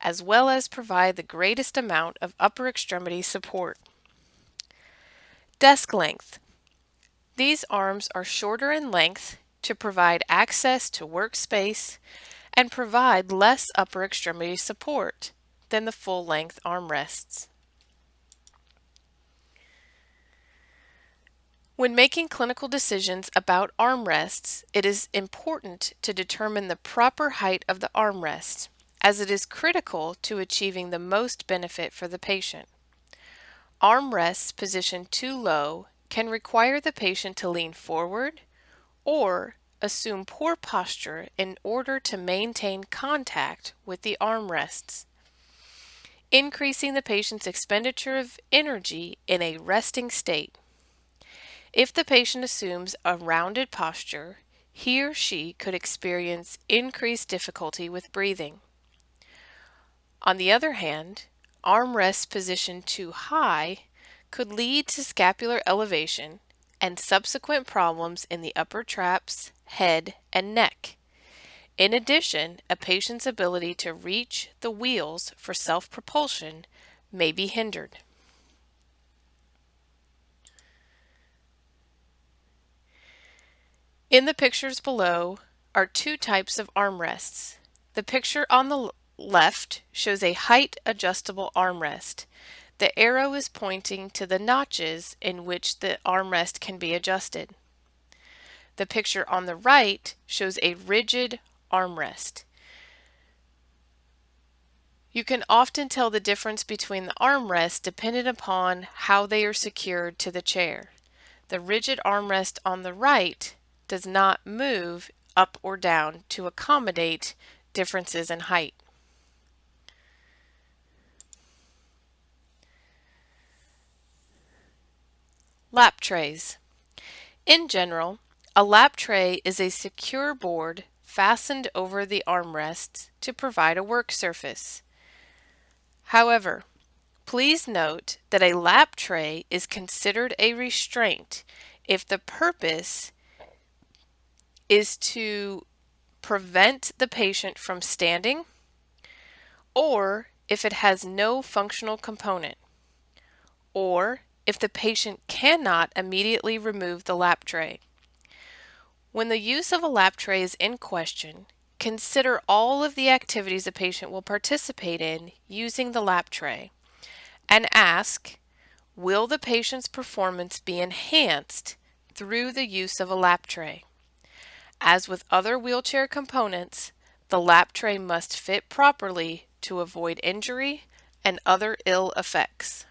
as well as provide the greatest amount of upper extremity support. Desk length. These arms are shorter in length to provide access to workspace and provide less upper extremity support than the full-length armrests. When making clinical decisions about armrests, it is important to determine the proper height of the armrest, as it is critical to achieving the most benefit for the patient. Armrests positioned too low can require the patient to lean forward or assume poor posture in order to maintain contact with the armrests, increasing the patient's expenditure of energy in a resting state. If the patient assumes a rounded posture, he or she could experience increased difficulty with breathing. On the other hand, armrests positioned too high could lead to scapular elevation and subsequent problems in the upper traps, head, and neck. In addition, a patient's ability to reach the wheels for self-propulsion may be hindered. In the pictures below are two types of armrests. The picture on the left shows a height adjustable armrest. The arrow is pointing to the notches in which the armrest can be adjusted. The picture on the right shows a rigid armrest. You can often tell the difference between the armrests depending upon how they are secured to the chair. The rigid armrest on the right does not move up or down to accommodate differences in height. Lap trays. In general, a lap tray is a secure board fastened over the armrests to provide a work surface. However, please note that a lap tray is considered a restraint if the purpose is to prevent the patient from standing, or if it has no functional component, or if the patient cannot immediately remove the lap tray. When the use of a lap tray is in question, consider all of the activities a patient will participate in using the lap tray and ask, will the patient's performance be enhanced through the use of a lap tray? As with other wheelchair components, the lap tray must fit properly to avoid injury and other ill effects.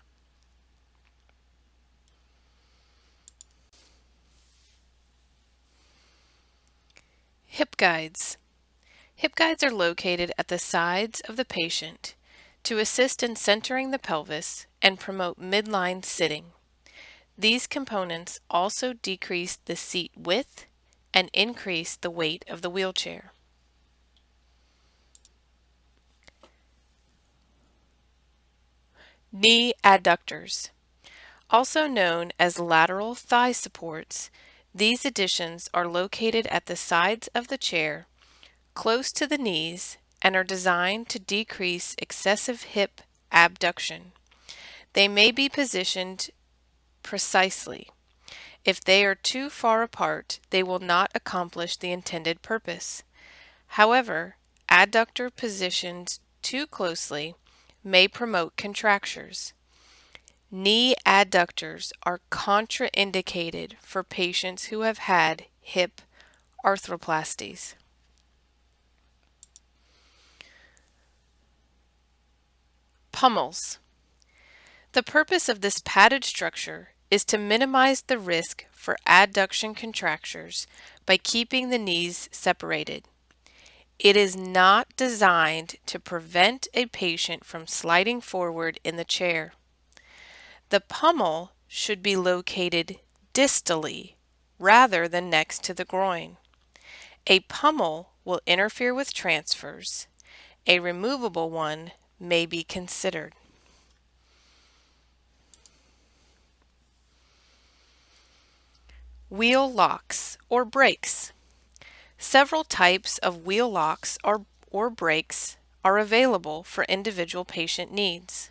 Hip guides. Hip guides are located at the sides of the patient to assist in centering the pelvis and promote midline sitting. These components also decrease the seat width and increase the weight of the wheelchair. Knee adductors. Also known as lateral thigh supports, these additions are located at the sides of the chair, close to the knees, and are designed to decrease excessive hip abduction. They may be positioned precisely. If they are too far apart, they will not accomplish the intended purpose. However, adductor positions too closely may promote contractures. Knee adductors are contraindicated for patients who have had hip arthroplasties. Pummels. The purpose of this padded structure is to minimize the risk for adduction contractures by keeping the knees separated. It is not designed to prevent a patient from sliding forward in the chair. The pummel should be located distally rather than next to the groin. A pummel will interfere with transfers. A removable one may be considered. Wheel locks or brakes. Several types of wheel locks or brakes are available for individual patient needs.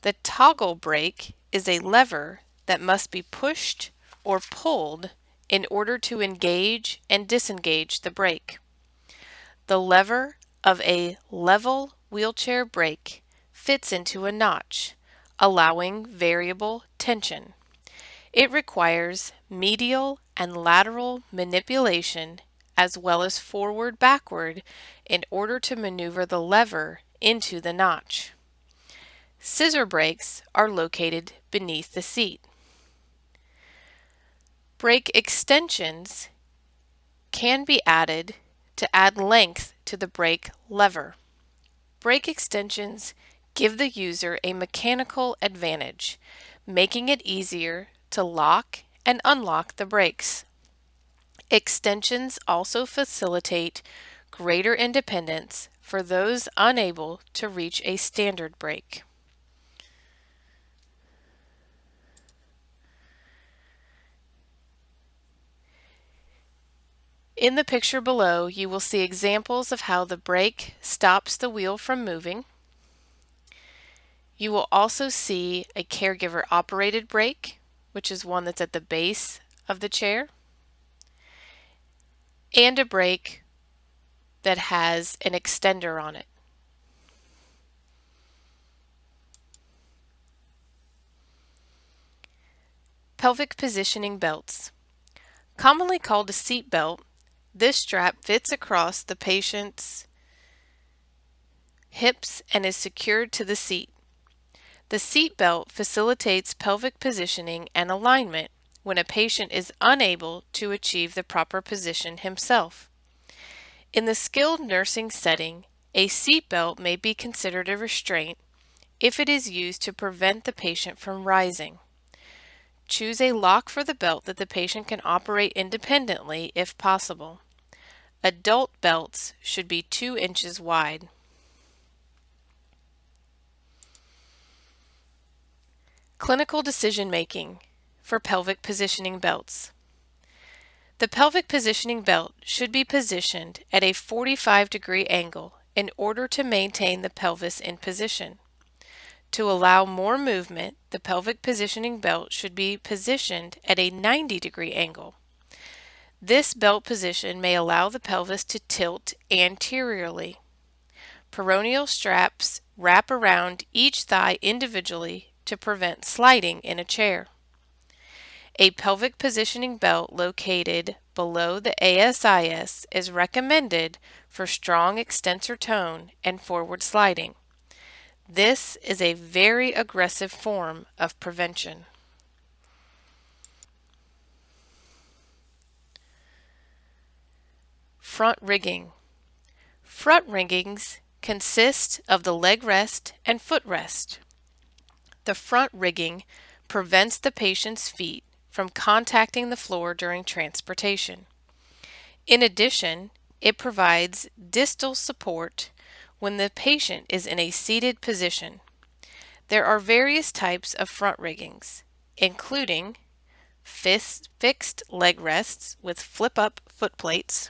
The toggle brake is a lever that must be pushed or pulled in order to engage and disengage the brake. The lever of a level wheelchair brake fits into a notch, allowing variable tension. It requires medial and lateral manipulation as well as forward-backward in order to maneuver the lever into the notch. Scissor brakes are located beneath the seat. Brake extensions can be added to add length to the brake lever. Brake extensions give the user a mechanical advantage, making it easier to lock and unlock the brakes. Extensions also facilitate greater independence for those unable to reach a standard brake. In the picture below, you will see examples of how the brake stops the wheel from moving. You will also see a caregiver-operated brake, which is one that's at the base of the chair. and a brake that has an extender on it. Pelvic positioning belts. Commonly called a seat belt, this strap fits across the patient's hips and is secured to the seat. The seat belt facilitates pelvic positioning and alignment when a patient is unable to achieve the proper position himself. In the skilled nursing setting, a seat belt may be considered a restraint if it is used to prevent the patient from rising. Choose a lock for the belt that the patient can operate independently if possible. Adult belts should be 2 inches wide. Clinical decision making for pelvic positioning belts. The pelvic positioning belt should be positioned at a 45-degree angle in order to maintain the pelvis in position. To allow more movement, the pelvic positioning belt should be positioned at a 90-degree angle. This belt position may allow the pelvis to tilt anteriorly. Peroneal straps wrap around each thigh individually to prevent sliding in a chair. A pelvic positioning belt located below the ASIS is recommended for strong extensor tone and forward sliding. This is a very aggressive form of prevention. Front rigging. Front riggings consist of the leg rest and foot rest. The front rigging prevents the patient's feet from contacting the floor during transportation. In addition, it provides distal support when the patient is in a seated position. There are various types of front riggings, including fixed leg rests with flip-up foot plates,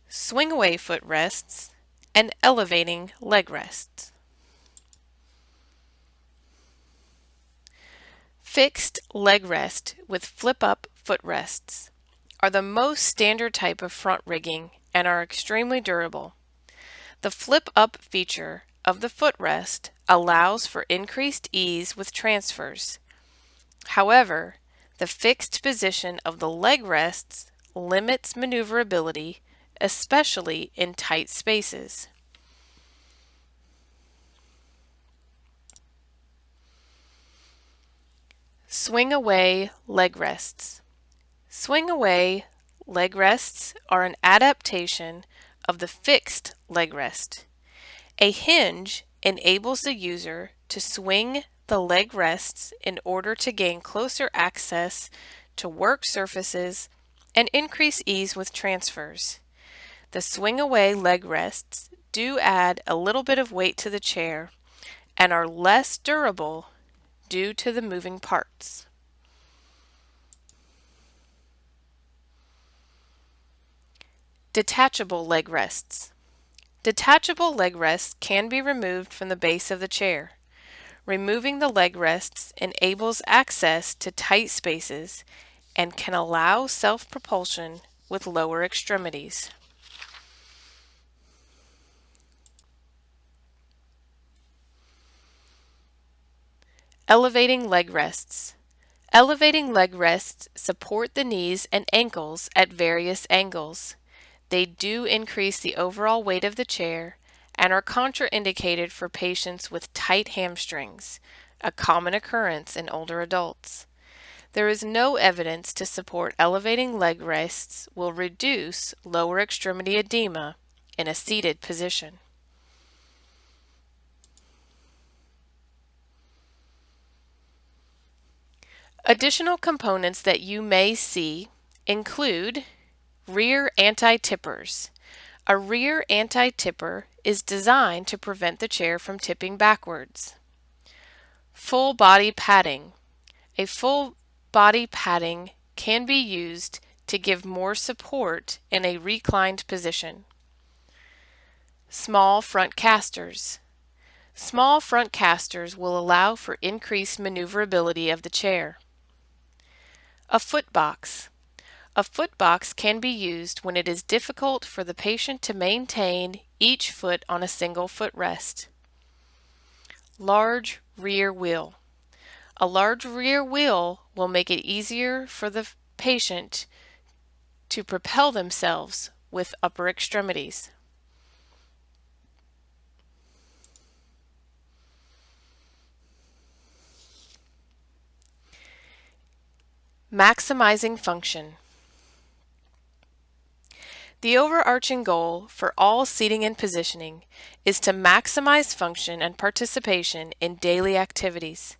swing-away foot rests, and elevating leg rests. Fixed leg rest with flip-up foot rests are the most standard type of front rigging and are extremely durable. The flip-up feature of the footrest allows for increased ease with transfers. However, the fixed position of the leg rests limits maneuverability, especially in tight spaces. Swing away leg rests. Swing away leg rests are an adaptation of the fixed leg rest. A hinge enables the user to swing the leg rests in order to gain closer access to work surfaces and increase ease with transfers. The swing away leg rests do add a little bit of weight to the chair and are less durable due to the moving parts. Detachable leg rests. Detachable leg rests can be removed from the base of the chair. Removing the leg rests enables access to tight spaces and can allow self-propulsion with lower extremities. Elevating leg rests. Elevating leg rests support the knees and ankles at various angles. They do increase the overall weight of the chair and are contraindicated for patients with tight hamstrings, a common occurrence in older adults. There is no evidence to support elevating leg rests will reduce lower extremity edema in a seated position. Additional components that you may see include rear anti-tippers. A rear anti-tipper is designed to prevent the chair from tipping backwards. Full body padding. A full body padding can be used to give more support in a reclined position. Small front casters. Small front casters will allow for increased maneuverability of the chair. A foot box. A foot box can be used when it is difficult for the patient to maintain each foot on a single footrest. Large rear wheel. A large rear wheel will make it easier for the patient to propel themselves with upper extremities. Maximizing function. The overarching goal for all seating and positioning is to maximize function and participation in daily activities.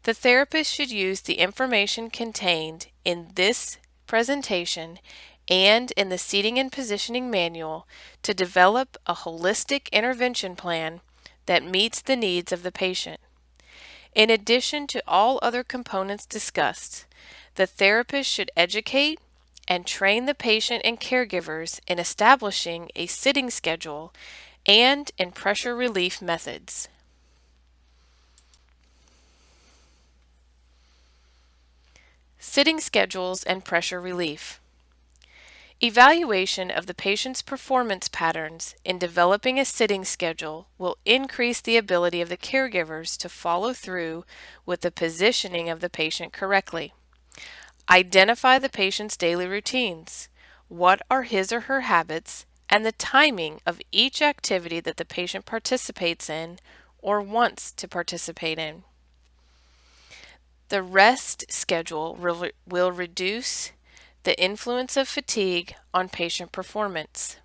The therapist should use the information contained in this presentation and in the seating and positioning manual to develop a holistic intervention plan that meets the needs of the patient. In addition to all other components discussed, the therapist should educate and train the patient and caregivers in establishing a sitting schedule and in pressure relief methods. Sitting schedules and pressure relief. Evaluation of the patient's performance patterns in developing a sitting schedule will increase the ability of the caregivers to follow through with the positioning of the patient correctly. Identify the patient's daily routines. What are his or her habits and the timing of each activity that the patient participates in or wants to participate in. The rest schedule will reduce the influence of fatigue on patient performance.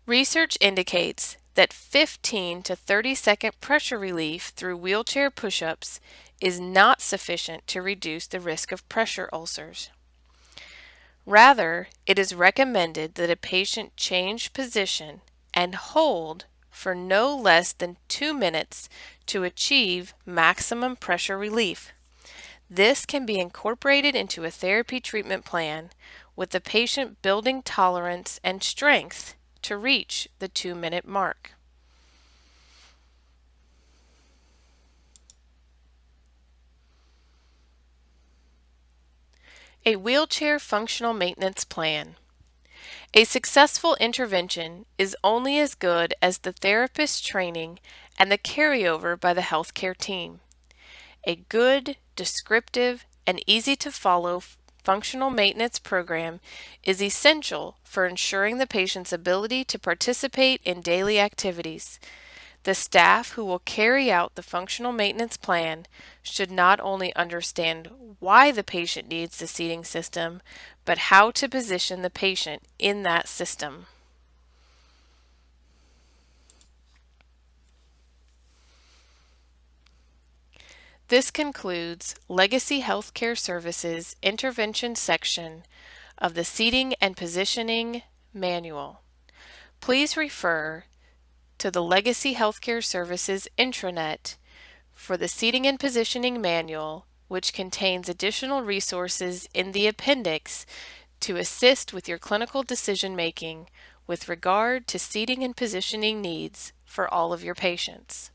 Research indicates that 15 to 30-second pressure relief through wheelchair push-ups is not sufficient to reduce the risk of pressure ulcers. Rather, it is recommended that a patient change position and hold for no less than 2 minutes to achieve maximum pressure relief. This can be incorporated into a therapy treatment plan with the patient building tolerance and strength to reach the 2-minute mark. A wheelchair functional maintenance plan. A successful intervention is only as good as the therapist's training and the carryover by the healthcare team. A good, descriptive, and easy to follow functional maintenance program is essential for ensuring the patient's ability to participate in daily activities. The staff who will carry out the functional maintenance plan should not only understand why the patient needs the seating system, but how to position the patient in that system. This concludes Legacy Healthcare Services Intervention section of the Seating and Positioning Manual. Please refer to the Legacy Healthcare Services intranet for the Seating and Positioning Manual, which contains additional resources in the appendix to assist with your clinical decision making with regard to seating and positioning needs for all of your patients.